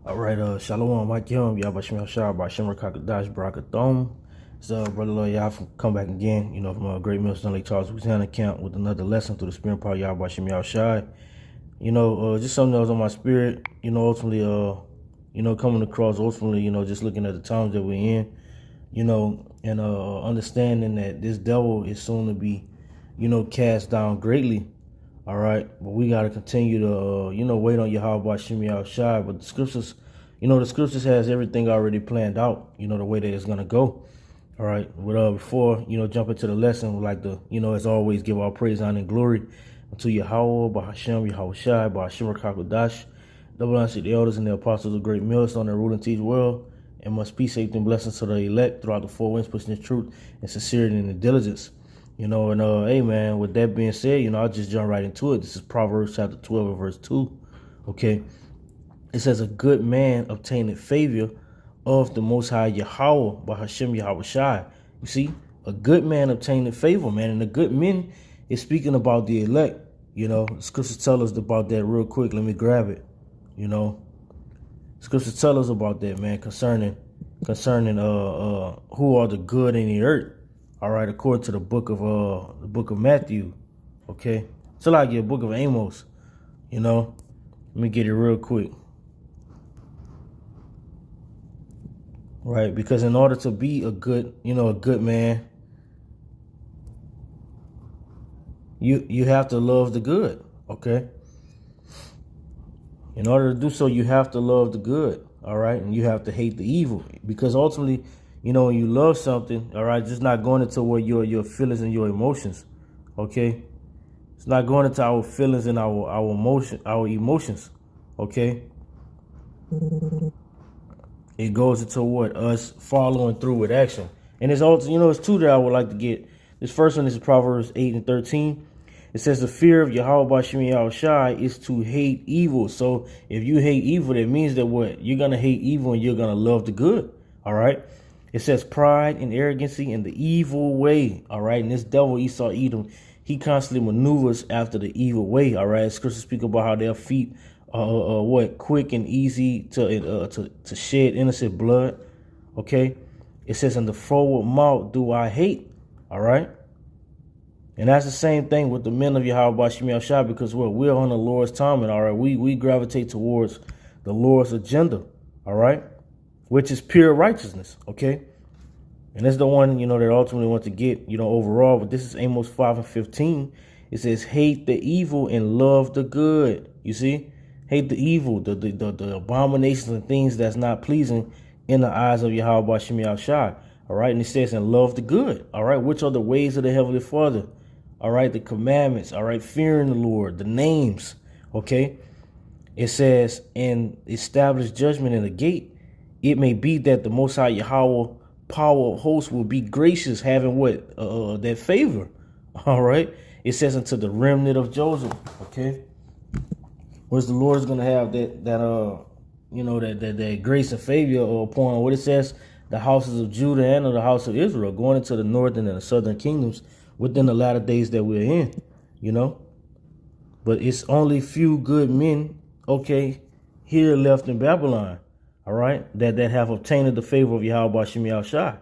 All right, Shalom, Mike Young, Yabashim Yashar, Bashim Rakakadash, Barakathon. It's Brother Lord Yah come back again, from Great Millstone Lake Charles, Louisiana camp with another lesson through the spirit power Yabashim Yashar. Just something that was on my spirit, ultimately, coming across, ultimately, just looking at the times that we're in, and understanding that this devil is soon to be, cast down greatly. All right, but we got to continue to, wait on Yahweh Shemi Al Shai. But the scriptures, the scriptures has everything already planned out, the way that it's going to go. All right, but before, jump into the lesson, we'd like to, as always, give our praise, honor, and glory unto Yahweh, Bahashem, Yahweh Shai, Bahashem Rakakadash, double honor to the elders and the apostles of Great Millstone that rule and teach well, and must peace, safety, and blessings to the elect throughout the four winds, pushing the truth and sincerity and the diligence. Hey man, with that being said, I'll just jump right into it. This is Proverbs chapter 12 and verse 2. Okay. It says, a good man obtaineth favor of the Most High Yahweh by Hashem Yahweh Shai. You see, a good man obtaineth favor, man. And the good men is speaking about the elect. The scriptures tell us about that real quick. Let me grab it. Scriptures tell us about that, man, concerning who are the good in the earth. All right, according to the book of Matthew, okay? So like your book of Amos, let me get it real quick. Right, because in order to be a good man, you have to love the good, okay? In order to do so, you have to love the good, all right? And you have to hate the evil, because ultimately, when you love something, all right, just not going into what your feelings and your emotions, okay? It's not going into our feelings and our emotions, okay? It goes into what? Us following through with action. And it's also, it's two that I would like to get. This first one is Proverbs 8 and 13. It says the fear of Yahweh Bashimi Al Shai is to hate evil. So if you hate evil, that means that what? You're going to hate evil and you're going to love the good, all right? It says pride and arrogancy and the evil way. All right. And this devil, Esau, Edom, he constantly maneuvers after the evil way. All right. Scriptures speak about how their feet are quick and easy to shed innocent blood. OK, it says in the forward mouth do I hate. All right. And that's the same thing with the men of Yahweh Bashim Al Shai, because we're on the Lord's timing. All right. We gravitate towards the Lord's agenda. All right. Which is pure righteousness, okay? And that's the one, that ultimately want to get, overall. But this is Amos 5 and 15. It says, hate the evil and love the good. You see? Hate the evil, the abominations and things that's not pleasing in the eyes of Yahweh Bashim Al Shai. All right? And it says, and love the good. All right? Which are the ways of the Heavenly Father? All right? The commandments. All right? Fearing the Lord. The names. Okay? It says, and establish judgment in the gate. It may be that the Most High Yahweh, power of hosts, will be gracious, having what? That favor. All right. It says unto the remnant of Joseph. Okay. Where's the Lord is going to have that grace and favor upon what it says, the houses of Judah and of the house of Israel, going into the northern and the southern kingdoms within the latter days that we're in, But it's only few good men, okay, here left in Babylon. All right, that have obtained the favor of Yahweh Shemi Al Shai.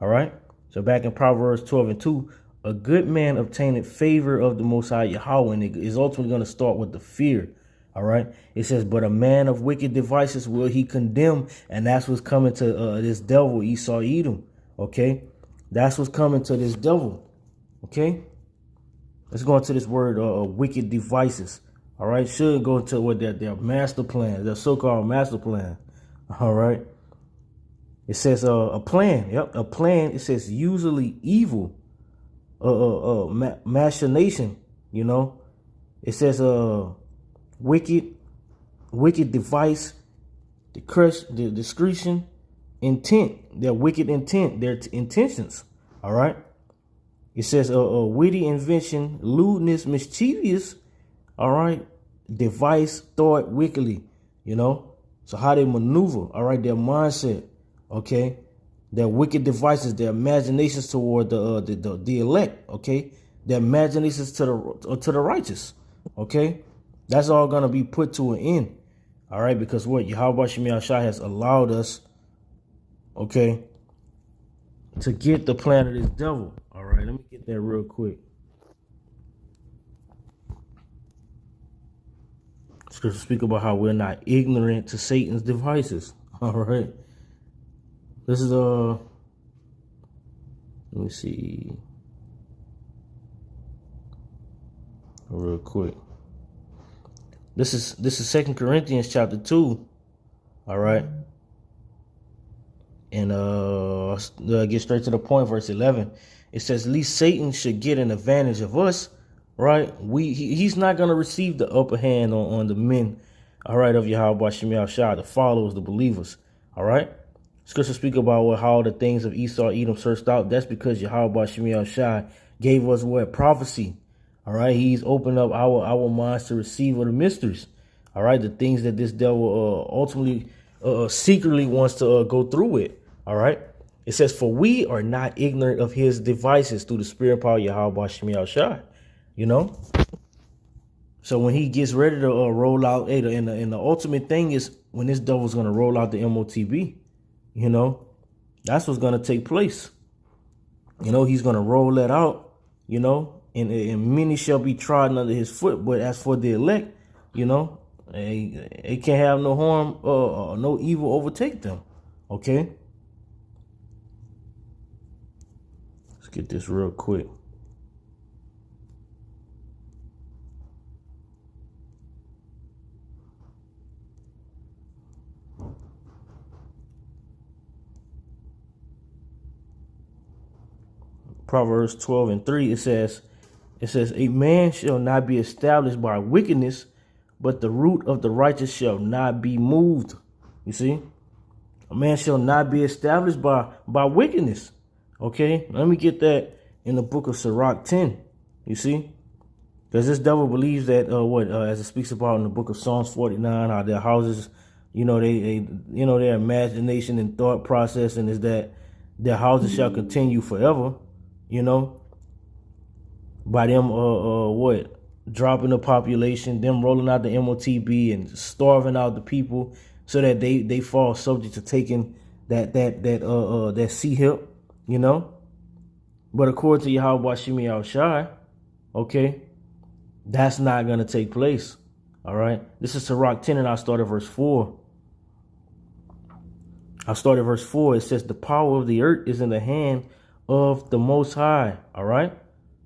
All right, so back in Proverbs 12 and 2, a good man obtained favor of the Most High Yahweh, and it is ultimately going to start with the fear. All right, it says, but a man of wicked devices will he condemn, and that's what's coming to this devil, Esau, Edom. Okay, that's what's coming to this devil. Okay, let's go into this word, wicked devices. All right, should go into what their master plan, their so-called master plan. All right. It says a plan. Yep, a plan. It says usually evil. Machination. It says wicked device, the discretion, intent. Their wicked intent. Their intentions. All right. It says witty invention, lewdness, mischievous. All right. Device, thought wickedly. So how they maneuver, all right, their mindset, okay, their wicked devices, their imaginations toward the elect, okay, their imaginations to the righteous, okay, that's all gonna be put to an end, All right, because what? Yahweh Shemi Shai has allowed us, okay, to get the plan of this devil. All right, let me get that real quick. Scripture speak about how we're not ignorant to Satan's devices. All right. This is let me see real quick. This is 2 Corinthians chapter 2. All right. And get straight to the point, verse 11. It says, "Least Satan should get an advantage of us." Right? He's not going to receive the upper hand on the men, all right, of Yahweh Shemi Shai, the followers, the believers. All right. Scripture speak about how the things of Esau, Edom searched out. That's because Yahweh Shemi Shai gave us what? Prophecy. All right. He's opened up our minds to receive of the mysteries. All right. The things that this devil ultimately secretly wants to go through with. All right. It says, "For we are not ignorant of his devices through the spirit and power of Yahweh Shemi Shai." You know, so when he gets ready to roll out, and the ultimate thing is when this devil's going to roll out the MOTB, you know, that's what's going to take place. You know, he's going to roll that out, you know, and many shall be trodden under his foot. But as for the elect, you know, they can't have no harm no evil overtake them. Okay. Let's get this real quick. Proverbs 12:3, it says, "A man shall not be established by wickedness, but the root of the righteous shall not be moved." You see, a man shall not be established by wickedness. Okay, let me get that in the book of Sirach 10. You see, because this devil believes that as it speaks about in the book of Psalms 49, how their houses, you know, their imagination and thought process, and is that their houses shall continue forever. You know, by them dropping the population, them rolling out the MOTB and starving out the people, so that they fall subject to taking that sea hip, you know. But according to Yahweh Shemi Shai, okay, that's not gonna take place. All right, this is Sirach 10, and I'll start at verse 4. It says, "The power of the earth is in the hand of the Most High." All right,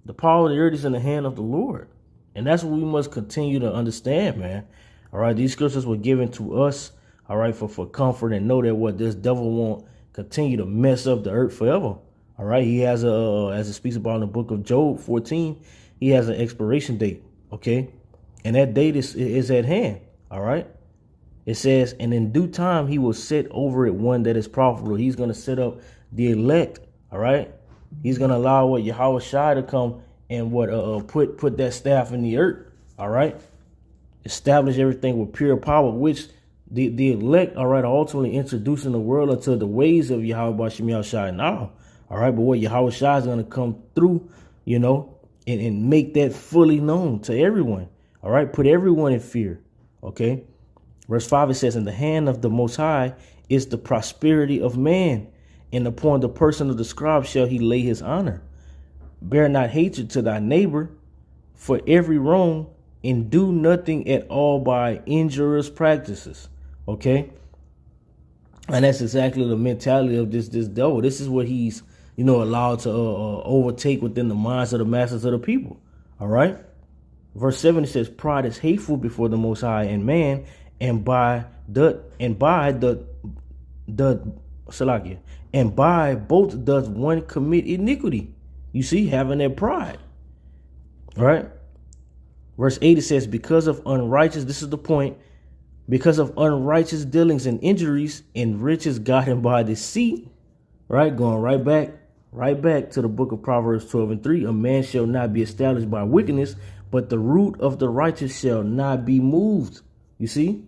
the power of the earth is in the hand of the Lord, and that's what we must continue to understand, man. All right, these scriptures were given to us, all right, for comfort, and know that what this devil won't continue to mess up the earth forever. All right, he has as it speaks about in the book of Job 14, he has an expiration date. Okay, and that date is at hand. All right, it says, "And in due time he will set over it one that is profitable." He's going to set up the elect. All right, he's gonna allow what Yahweh Shai to come and put that staff in the earth. All right, establish everything with pure power, which the elect, all right, are ultimately introducing the world into the ways of Yahweh Shemi Shai now. All right, but what Yahweh Shai is gonna come through, you know, and make that fully known to everyone. All right, put everyone in fear. Okay, verse 5, it says, "In the hand of the Most High is the prosperity of man, and upon the person of the scribe shall he lay his honor. Bear not hatred to thy neighbor for every wrong, and do nothing at all by injurious practices." Okay, and that's exactly the mentality of this devil. This is what he's, you know, allowed to overtake within the minds of the masses of the people. All right, verse 7, it says, "Pride is hateful before the Most High and man, and by both does one commit iniquity." You see, having that pride. All right. Verse 8, it says, "Because of unrighteous," this is the point, "because of unrighteous dealings and injuries and riches gotten by deceit." Right, going right back to the book of Proverbs 12:3. "A man shall not be established by wickedness, but the root of the righteous shall not be moved." You see?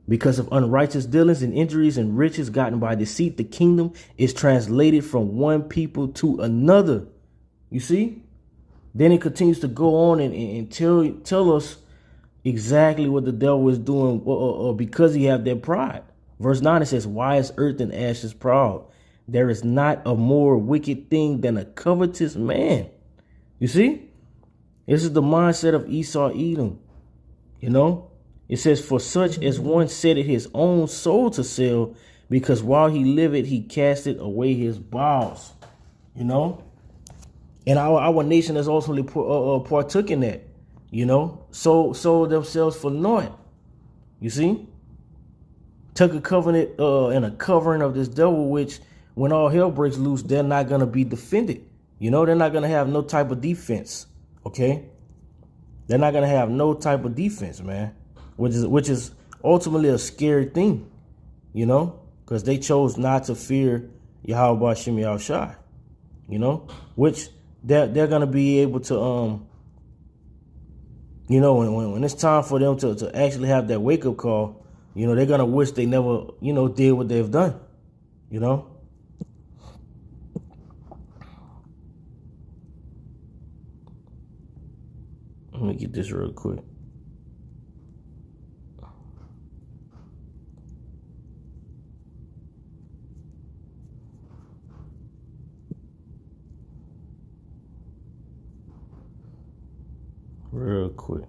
"Because of unrighteous dealings and injuries and riches gotten by deceit, the kingdom is translated from one people to another." You see? Then it continues to go on and tell us, exactly what the devil is doing because he have that pride. Verse 9, it says, why is earth and ashes proud? There is not a more wicked thing than a covetous man. You see? This is the mindset of Esau Edom. You know? It says, for such as one setteth his own soul to sell, because while he liveth, he casteth away his bowels. You know? And our nation has ultimately partook in that. You know? Sold themselves for naught. You see? Took a covenant and a covering of this devil, which when all hell breaks loose, they're not going to be defended. You know, they're not going to have no type of defense. Okay? They're not going to have no type of defense, man. Which is ultimately a scary thing. You know? Because they chose not to fear Yahweh Bashim Yahushai. You know? Which they're going to be able to, you know, when it's time for them to actually have that wake-up call, you know, they're going to wish they never, you know, did what they've done. You know? Let me get this real quick. Real quick.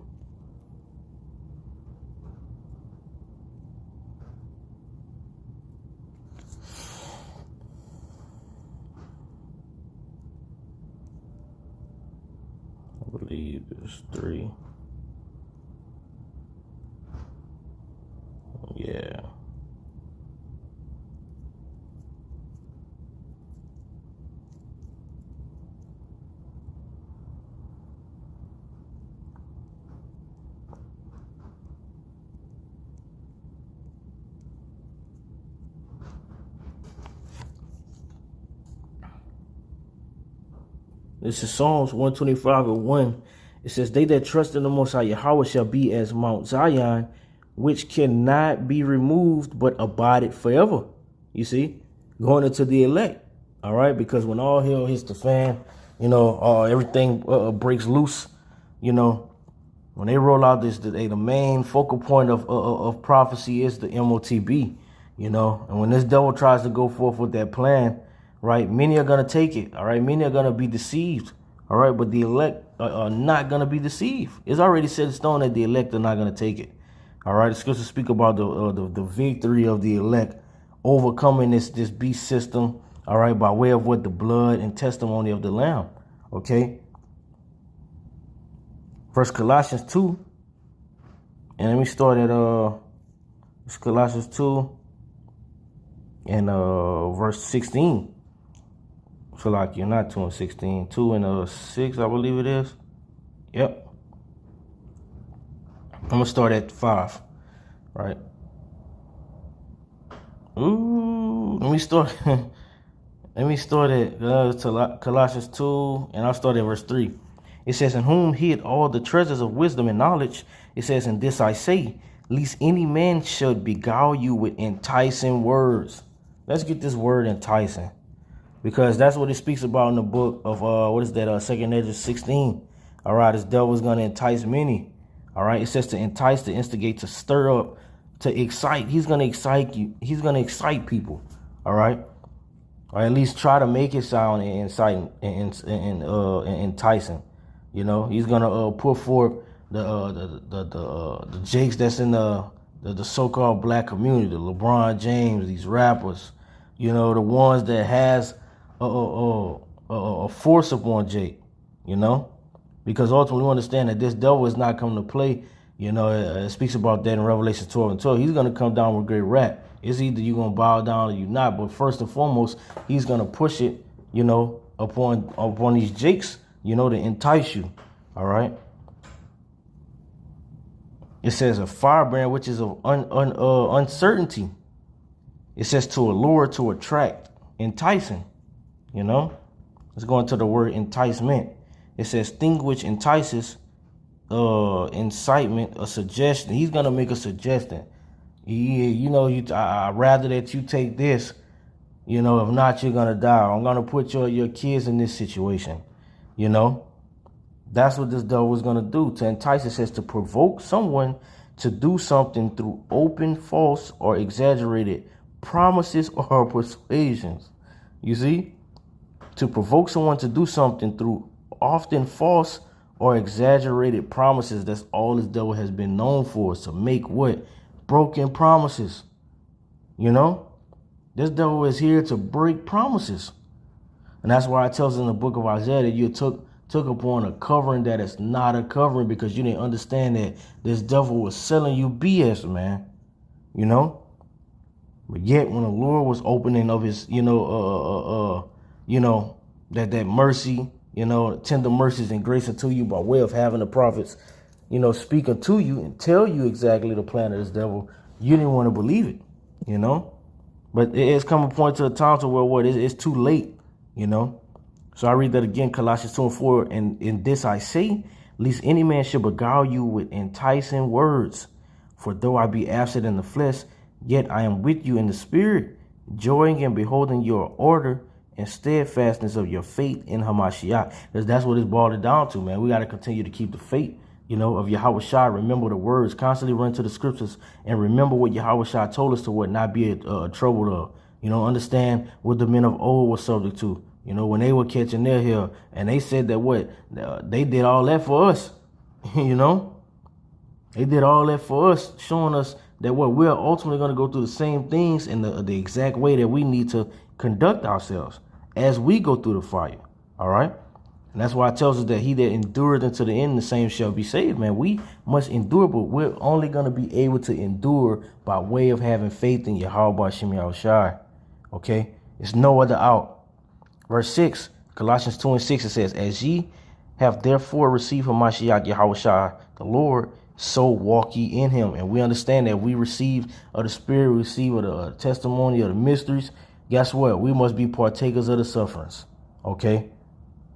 I believe it's 3. Yeah. This is Psalms 125:1. It says, they that trust in the Most High Yahweh shall be as Mount Zion, which cannot be removed, but abideth forever. You see, going into the elect. All right, because when all hell hits the fan, you know, everything breaks loose. You know, when they roll out this, the main focal point of prophecy is the MOTB. You know, and when this devil tries to go forth with that plan, right, many are going to take it. All right, many are going to be deceived. All right, but the elect are not going to be deceived. It's already set in stone that the elect are not going to take it. All right, the scriptures speak about the victory of the elect overcoming this beast system. All right, by way of what? The blood and testimony of the Lamb. Okay. First Colossians 2. And let me start at Colossians 2 and verse 16. So like you're not 2 and 16, 2 and 6, I believe it is. Yep. I'm gonna start at 5, right? Ooh, let me start. Let me start at Colossians 2, and I'll start at verse 3. It says, in whom hid all the treasures of wisdom and knowledge. It says, and this I say, lest any man should beguile you with enticing words. Let's get this word enticing, because that's what it speaks about in the book of, what is that, 2nd Ezra 16. All right, this devil is going to entice many. All right, it says to entice, to instigate, to stir up, to excite. He's going to excite you. He's going to excite people. All right, or at least try to make it sound inciting and enticing. You know, he's going to put forth the jakes that's in the so-called black community, the LeBron James, these rappers. You know, the ones that has a force upon Jake, you know, because ultimately we understand that this devil is not coming to play. You know, it speaks about that in Revelation 12 and 12. He's going to come down with great wrath. It's either you're going to bow down or you're not. But first and foremost, he's going to push it, you know, upon these jakes, you know, to entice you. All right. It says a firebrand, which is of uncertainty. It says to allure, to attract, enticing. You know, let's go into the word enticement. It says thing which entices, incitement, a suggestion. He's gonna make a suggestion. You know, I rather that you take this. You know, if not, you're gonna die. I'm gonna put your kids in this situation. You know, That's what this devil was going to do. To entice, it says to provoke someone to do something through open, false, or exaggerated promises or persuasions. You see? To provoke someone to do something through often false or exaggerated promises. That's all this devil has been known for, is to make what? Broken promises. You know? This devil is here to break promises. And that's why it tells us in the book of Isaiah that you took upon a covering that is not a covering, because you didn't understand that this devil was selling you BS, man. You know? But yet when the Lord was opening of his, that mercy, tender mercies and grace unto you by way of having the prophets, speak unto you and tell you exactly the plan of this devil, you didn't want to believe it, But it's come a point to a time to where it's too late, So I read that again, Colossians 2:4, and in this I say, lest any man should beguile you with enticing words. For though I be absent in the flesh, yet I am with you in the spirit, joying and beholding your order and steadfastness of your faith in Hamashiach. Because that's what it's boiled down to, man. We got to continue to keep the faith, of Yahweh Shai. Remember the words, constantly run to the scriptures, and remember what Yahweh Shai told us to not be troubled of. Understand what the men of old were subject to. When they were catching their hair, and they said that they did all that for us, They did all that for us, showing us that we're ultimately going to go through the same things in the exact way that we need to conduct ourselves as we go through the fire. All right. And that's why it tells us that he that endured unto the end, the same shall be saved, man. We must endure, but we're only going to be able to endure by way of having faith in Yahweh Shem Yahushai. Okay. It's no other out. Verse 6, Colossians 2:6, it says, as ye have therefore received from Mashiach Yahushua the Lord, so walk ye in him. And we understand that we receive of the Spirit, we receive of the testimony of the mysteries. Guess what? We must be partakers of the sufferings. Okay?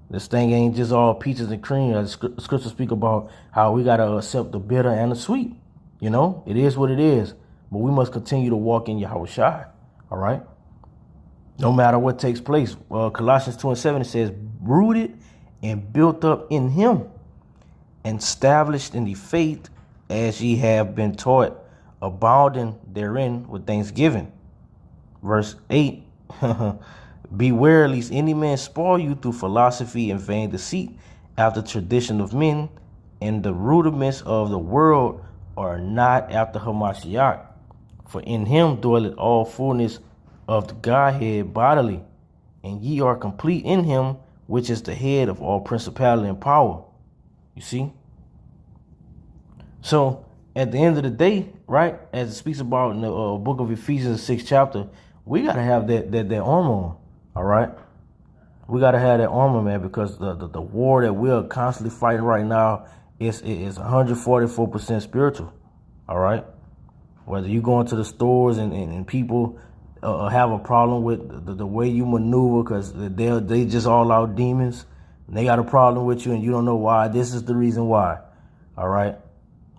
This thing ain't just all peaches and cream. As the scriptures speak about how we got to accept the bitter and the sweet. It is what it is. But we must continue to walk in Yahushua. All right? No matter what takes place. Colossians 2:7, it says, rooted and built up in him, and established in the faith as ye have been taught, abounding therein with thanksgiving. Verse 8, beware lest any man spoil you through philosophy and vain deceit, after tradition of men, and the rudiments of the world are not after Hamashiach. For in him dwelleth all fullness of the Godhead bodily, and ye are complete in him, which is the head of all principality and power. You see? So at the end of the day, right, as it speaks about in the book of Ephesians, 6th chapter, we got to have that armor on. All right. We got to have that armor, man, because the war that we're constantly fighting right now is 144% spiritual. All right. Whether you go into the stores and people have a problem with the way you maneuver, because they just all out demons, and they got a problem with you and you don't know why. This is the reason why. All right.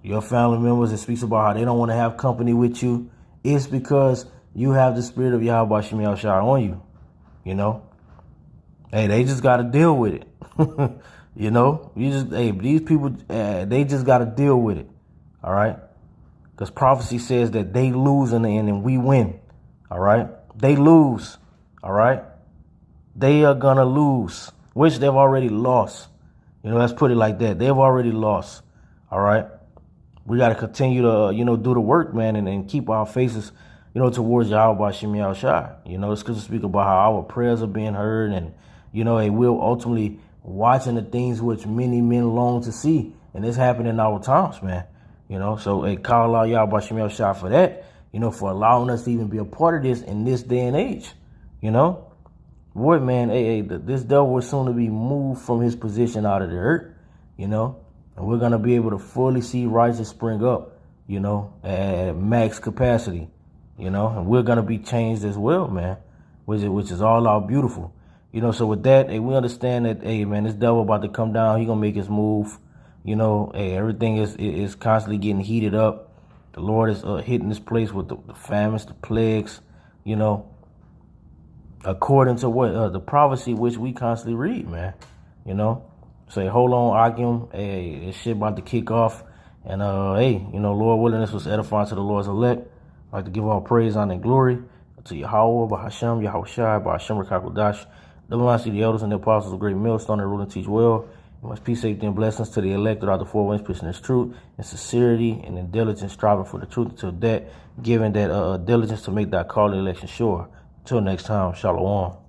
Your family members, it speaks about how they don't want to have company with you. It's because you have the spirit of Yahweh Shem Yahushua on you. Hey, they just got to deal with it. These people, they just got to deal with it. All right. Because prophecy says that they lose in the end and we win. All right. They lose. All right. They are going to lose, which they've already lost. Let's put it like that. They've already lost. All right. We got to continue to, do the work, man, and keep our faces, towards Yahweh Shem Yahushua. The scriptures speak about how our prayers are being heard, and, we're ultimately watching the things which many men long to see. And it's happening in our times, man. So call out Yahweh Shem Yahushua for that, for allowing us to even be a part of this in this day and age. Boy, man, this devil is soon to be moved from his position out of the earth, and we're going to be able to fully see righteousness spring up, at max capacity, and we're going to be changed as well, man, which is all out beautiful. So with that, we understand that, man, this devil about to come down. He going to make his move. Everything is constantly getting heated up. The Lord is hitting this place with the famines, the plagues, according to what the prophecy which we constantly read, man, Say, hold on, Akim. Hey, this shit about to kick off. And, hey, Lord willing, this was edifying to the Lord's elect. I'd like to give all praise, honor, and glory to Yahweh, Bahasham, Yahushai, Bahasham, Rakakodash, the Lamasi, the elders, and the apostles of great millstone and rule and teach well. And much peace, safety, and blessings to the elect throughout the four winds, preaching this truth and sincerity and in diligence, striving for the truth until that, giving that diligence to make that call to election sure. Until next time, Shalom.